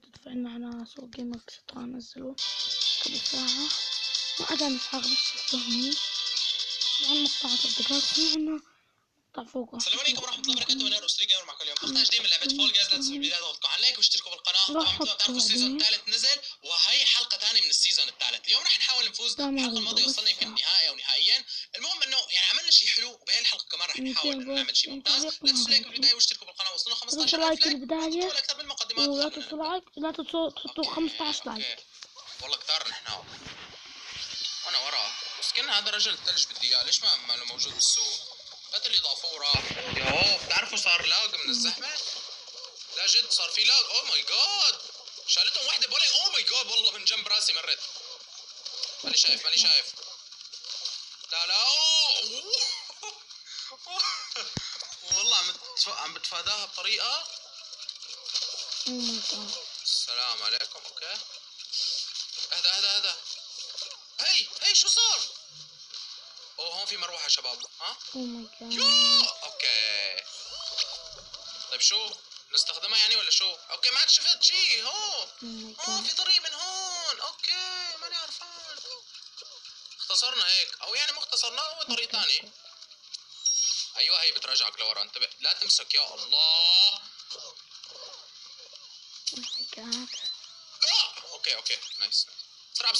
دفعنا على سوق جيمر كسيطرة نزلوه قبل ساعة، ما عدا مسحاق بس شفتوني طبعا مقطعات الدقائق معنا مقطع فوقه. السلام عليكم ورحمة الله وبركاته، أنا روستري جيمر معكم اليوم حلقة جديدة من لعبة فول جايز. لا تنسوا في البداية تضغطوا على اللايك واشتركوا بالقناة. طبعا مثل ما بتعرفوا السيزون الثالث نزل وهي حلقة ثانية من السيزون الثالث. اليوم راح نحاول نفوز. الحلقة الماضية وصلنا يمكن نهائي أو نهائيين. المهم إنه يعني عملنا شيء حلو، وبهي الحلقة كمان راح نحاول إنه نعمل شيء ممتاز. لا تنسوا اللايك في البداية واشتركوا بالقناة. وصلنا 15 لايك البداية ولا أكثر بالمقدمات. ولا تنسوا لايك، لا تنسوا تحطوا 15 لايك. والله كتار نحن. أنا وراه بس كنا هذا رجل الثلج بدي إياه، ليش ما له موجود بالسوق؟ هات اللي ضافوه راح. يوه بتعرفوا صار لاج من الزحمة؟ لا جد صار في لاج. اوه ماي جاد، شالتهم وحدة بولينج. اوه ماي جاد والله من جنب راسي مرت. ماني شايف. لا اوه والله عم بتفاداها بطريقة. السلام عليكم. اوكي اهدى. هي شو صار؟ اوه هون في مروحة شباب. ها يو اوكي. طيب شو نستخدمها يعني ولا شو؟ اوكي ما عاد شفت شيء. هو في طريق من هون. اوكي ماني عرفان. اختصرنا هيك او يعني ما اختصرنا، هو طريق ثاني. ايوه هي بترجعك لورا، انتبه لا تمسك. يا الله اوكي نايس. بسرعة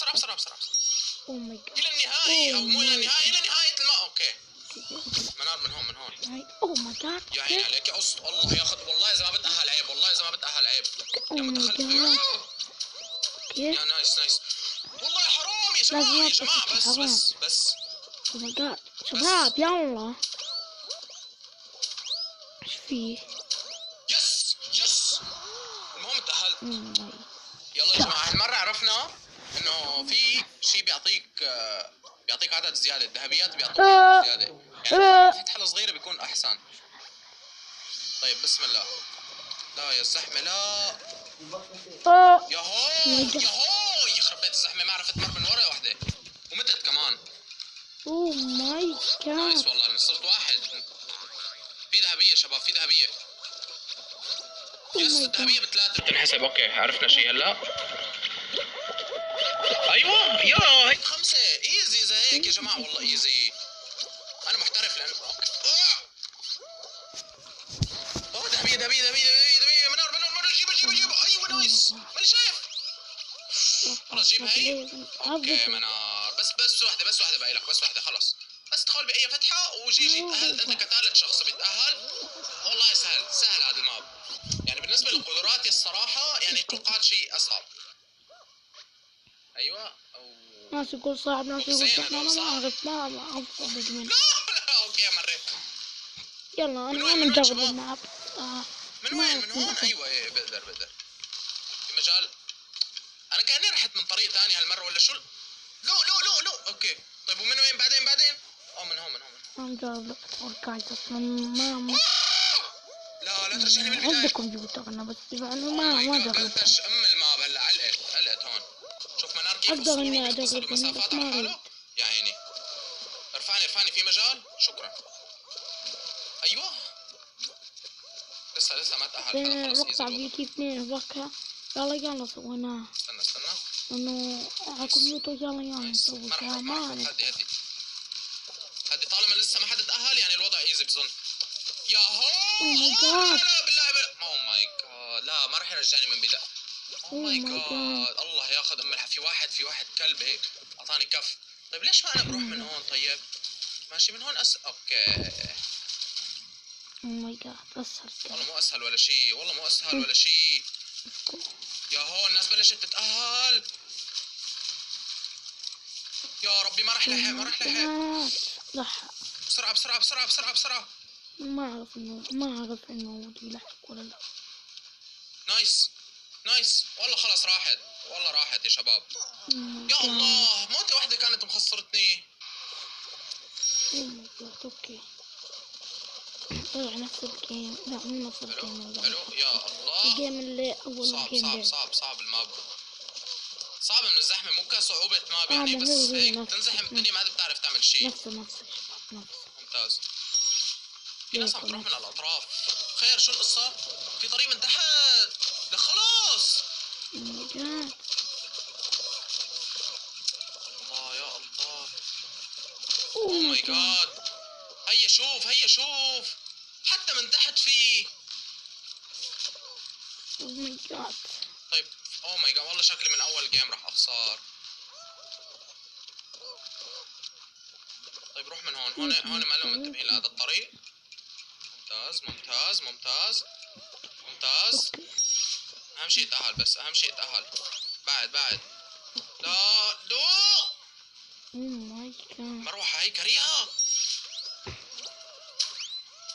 الى النهائي او مو الى النهائي، الى نهاية الماء. اوكي منار من هون. اوه ماي جاد يا عيني عليك يا قصد. الله ياخذ والله اذا ما بتأهل عيب، يا متخلف. يا نايس والله حرام يا جماعة بس اوه ماي جاد شباب يلا ايش فيه؟ يس المهم تأهلت. يلا يا جماعة هالمرة عرفنا انه في شيء بيعطيك عدد زيادة ذهبيات، بيعطيك عدد زيادة يعني فتحة صغيرة بيكون احسن. طيب بسم الله. لا يا الزحمة لا. ياهو يخرب بيت الزحمة، ما عرفت مر من ورا وحدة ومتت كمان. اوه ماي جاد نايس والله انا صرت واحد. في ذهبية شباب، في ذهبية. يس الذهبية بثلاثة بتنحسب. اوكي عرفنا شيء هلا. ايوه يا هيك 5 ايزي زي هيك يا جماعة والله ايزي. انا محترف لانه اوه ذهبية منار جيبها. ايوه نايس ماني شايف. خلص جيبها هي. اوكي منار بس واحدة باقي لك، بس واحدة خلص. بس ادخل بأي فتحة وجي تأهل انت كثالث شخص بيتأهل. والله سهل هذا الماب يعني بالنسبة لقدراتي الصراحة، يعني توقعت شيء اصعب. ايوه او ناس يقول صعب، ناس يقول سهل. انا ما اعرف من. لا اوكي مريت. يلا انا نجرب الماب. من وين؟ من هون. ايوه ايه بقدر في مجال. انا كاني رحت من طريق ثاني هالمره ولا شو؟ لا اوكي طيب ومن وين بعدين؟ من هون. نجرب الكايت اصلا ما لا ترجعني من البدايه. عندي كمبيوتر انا بس يعني ما جربت. قلتش الماب هلا علقت هون. شوف منار كيف اقدر اني بيختصر اجرب المسافات على حاله. يا عيني ارفعني في مجال. شكرا. ايوه لسه ما تأهل. خلص مقطع فيديو 2 بكره. يلا سويناه. استنى انه على الكمبيوتر. يلا نسوي مرحبا. هدي طالما لسه ما حدا تأهل يعني الوضع ايزي بظن. يا هو لا بالله. اوه ماي جاد لا ما راح يرجعني من بداية. اوه ماي جاد الله ياخذ في واحد كلب هيك اعطاني كف. طيب ليش ما انا بروح من هون؟ طيب ماشي من هون اوكي. اوه ماي جاد اسهل. والله مو اسهل ولا شيء. يا هو الناس بلشت تتأهل. يا ربي ما راح لحق. بسرعة. ما اعرف انه ودي لحق ولا لا. نايس والله خلص راحت يا شباب. يا الله موتة واحدة كانت مخسرتني. اوكي طلع نفس الجيم. لا مو نفس الجيم. حلو يا الله. الجيم اللي اول جيم صعب الماب. صعب من الزحمة، مو كصعوبة ماب يعني بس هيك تنزحم الدنيا ما بتعرف تعمل شيء. نفس ممتاز. في ناس عم تروح من الأطراف. خير شو القصة؟ في طريق من تحت. لا خلاص جاد. الله يا الله. اوه اوه ماي جاد. هيا شوف هيا شوف، حتى من تحت فيه. اوه ماي جاد. طيب اوه ماي جاد، والله شكلي من اول جيم راح اخسر. طيب روح من هون، هون ما لهم منتبهين لهذا الطريق. ممتاز ممتاز ممتاز ممتاز. اهم شيء اتأهل، بس اهم شيء اتأهل. بعد بعد. لا لا. اوه ماي جاد. مروحة هي كريهة.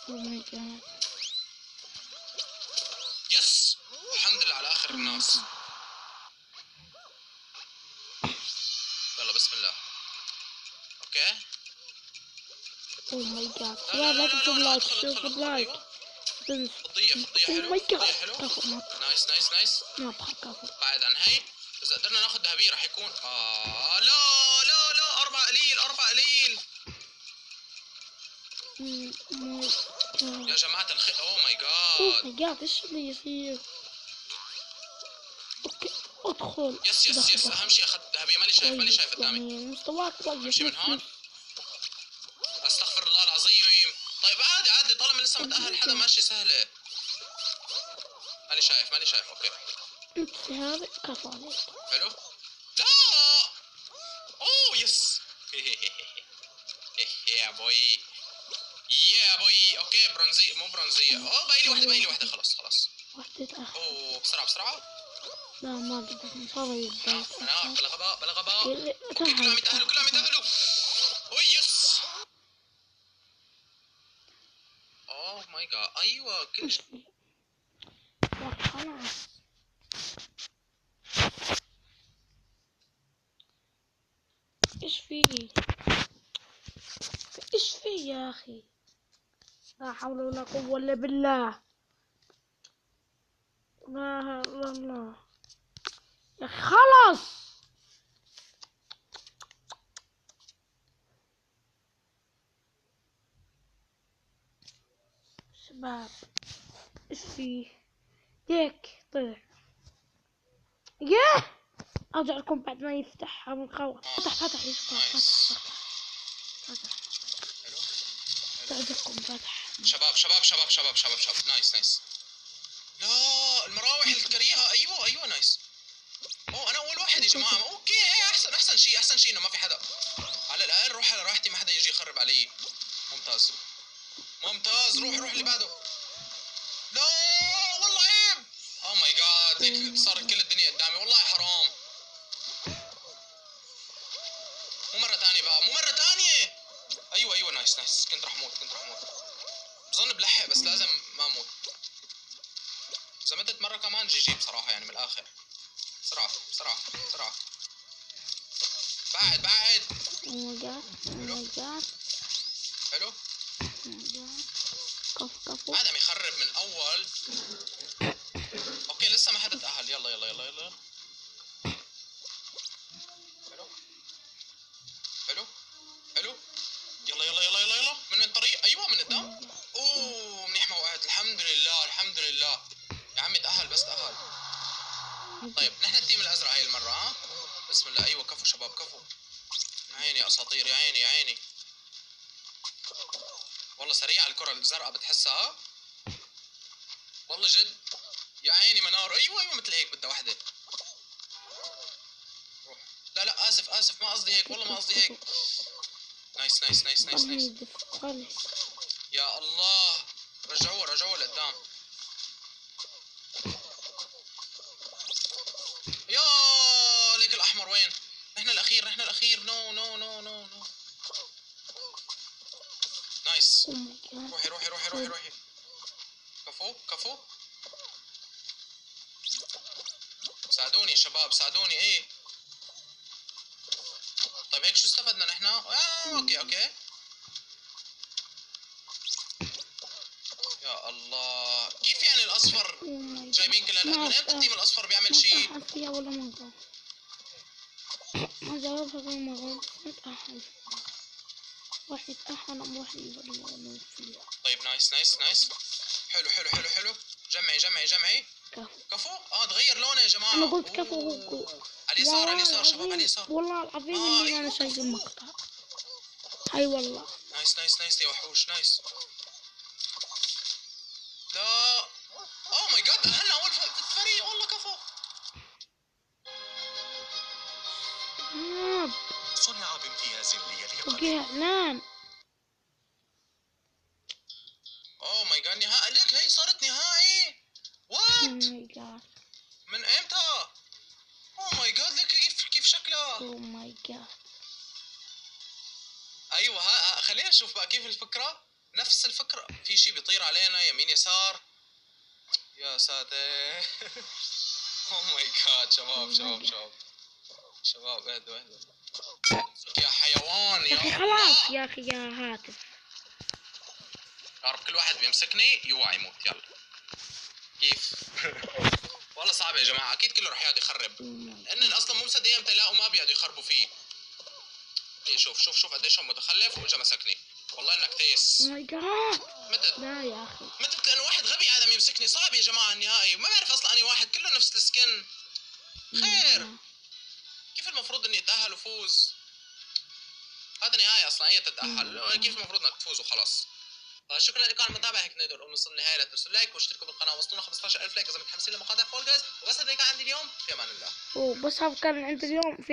اوه ماي جاد. يس الحمد لله على اخر الناس. يلا بسم الله. اوكي. اوه ماي جاد. لا لا تكتب لايك، ادخل تكتب ادخل لايك. ايوه. تنسى. فضية اوه حلو، ماي فضية جاد. حلو. كفو ما نايس نايس نايس. ابغى كفو. بعد عن هي، اذا قدرنا ناخذ ذهبية راح يكون لا لا لا، 4 قليل 4 قليل. يا جماعة اوه ماي اوه جاد. ماي جاد. ايش اللي يصير؟ اوكي ادخل. يس يس يس، اهم شيء اخذت ذهبية. ماني شايف قدامي. يعني مستواك امشي ضعيف. من هون. استغفر الله العظيم. طيب عادي عادي، طالما لسه متأهل حدا ماشي سهلة. ماني شايف اوكي. انت هذا كفو عليك. حلو. لا اوه يس. يا بوي يا بوي. اوكي برونزية مو برونزية. اوه باقي لي واحدة خلاص. واحدة تأخر. اوه بسرعة. لا ما قدرت صار يبدأ. انا بلا غباء. اوكي كلهم كلهم يتأهلوا. اوه يس. اوه ماي جاد ايوه كل شيء. خلاص. ايش في يا اخي؟ لا حول ولا قوة الا بالله. لا الله يا اخي خلاص. شباب ايش فيه؟ ديك طلع. ياه ارجع لكم بعد ما يفتح من خوف. فتح يشكر. فتح بعدكم فتح. شباب نايس. لا المراوح الكريهة. ايوه نايس. اوه انا اول واحد يا جماعة. اوكي احسن شيء انه ما في حدا. على الاقل روح على راحتي، ما حدا يجي يخرب علي. ممتاز روح اللي بعده. لا والله عيب. اوه ماي جاد، هيك صار كل الدنيا قدامي. والله حرام. مو مرة ثانية. ايوه نايس. كنت رح موت. بظن بلحق، بس لازم ما اموت. اذا متت مرة كمان جي بصراحة، يعني من الاخر. بسرعة. بعد. اوه ماي جاد. حلو. كفو. عم يخرب من اول. اوكي لسه ما حدا تأهل. يلا. حلو. يلا. من الطريق. ايوه من قدام. اوه منيح ما وقعت. الحمد لله. يا عمي تأهل بس تأهل. طيب نحن التيم الازرق هاي المرة. ها بسم الله. ايوه كفو شباب كفو. يا عيني يا اساطير، يا عيني. والله سريعة الكرة الزرقاء بتحسها. والله جد. يا عيني منار. ايوه مثل هيك بدها وحدة. روح. لا اسف ما قصدي هيك، والله ما قصدي هيك. نايس. يا الله. رجعوه لقدام. يا ليك الاحمر وين؟ نحن الاخير. نو نايس. روحي. كفو. ساعدوني شباب ساعدوني. ايه طيب هيك شو استفدنا نحن؟ اوكي. يا الله، كيف يعني الاصفر جايبين كل هالقد؟ من امتى التيم الاصفر بيعمل شيء؟ ما فيها ولا مرة. ما جربها غير مرة بس ما تأهل. واحد يتأهل أم واحد يموت فيها. طيب نايس. حلو. جمعي. كفو. تغير لونه يا جماعة. انا قلت كفو. على اليسار على اليسار شباب، على اليسار. والله العظيم اني انا شايف المقطع. هاي والله. نايس نايس نايس يا وحوش، نايس. لا اوه ماي جاد، هلا اول فريق والله كفو. صنع بامتياز ليليق. اوكي اعلان. اوه ماي جاد، نهائي لك، هي صارت نهائي. وات من امتى؟ اوه ماي جاد، لك كيف شكلها. اوه ماي جاد. ايوه خلينا نشوف بقى كيف الفكره. نفس الفكره، في شيء بيطير علينا يمين يسار. يا ساتر. اوه ماي جاد شباب شباب شباب شباب، اهدوا اهدوا يا حيوان يا اخي خلاص يا اخي يا هاتف. يا رب كل واحد بيمسكني يوعى يموت. يلا كيف. والله صعب يا جماعه، اكيد كله رح يقعد يخرب، لان اصلا مو مصدقين امتى يلاقوا ما بيقعدوا يخربوا فيه. اي شوف قديش هو متخلف واجا مسكني. والله انك تيس. ماي جاد. متت. لا يا اخي متت، لانه واحد غبي عدم يمسكني. صعب يا جماعه النهائي، وما بعرف اصلا اني واحد كله نفس السكن. خير كيف المفروض اني اتاهل وفوز؟ هذا نهاية اصلا، هي تتاهل. كيف المفروض انك تفوز وخلاص. شكرا لكم على المتابعه. هيك نقدر نوصل للنهايه. لا تنسوا اللايك واشتركوا بالقناه، وصلونا 15000 لايك اذا متحمسين لمقاطع فول جايز. وبس هذا كان عندي اليوم، في امان الله. وبس هذا كان عندي اليوم. في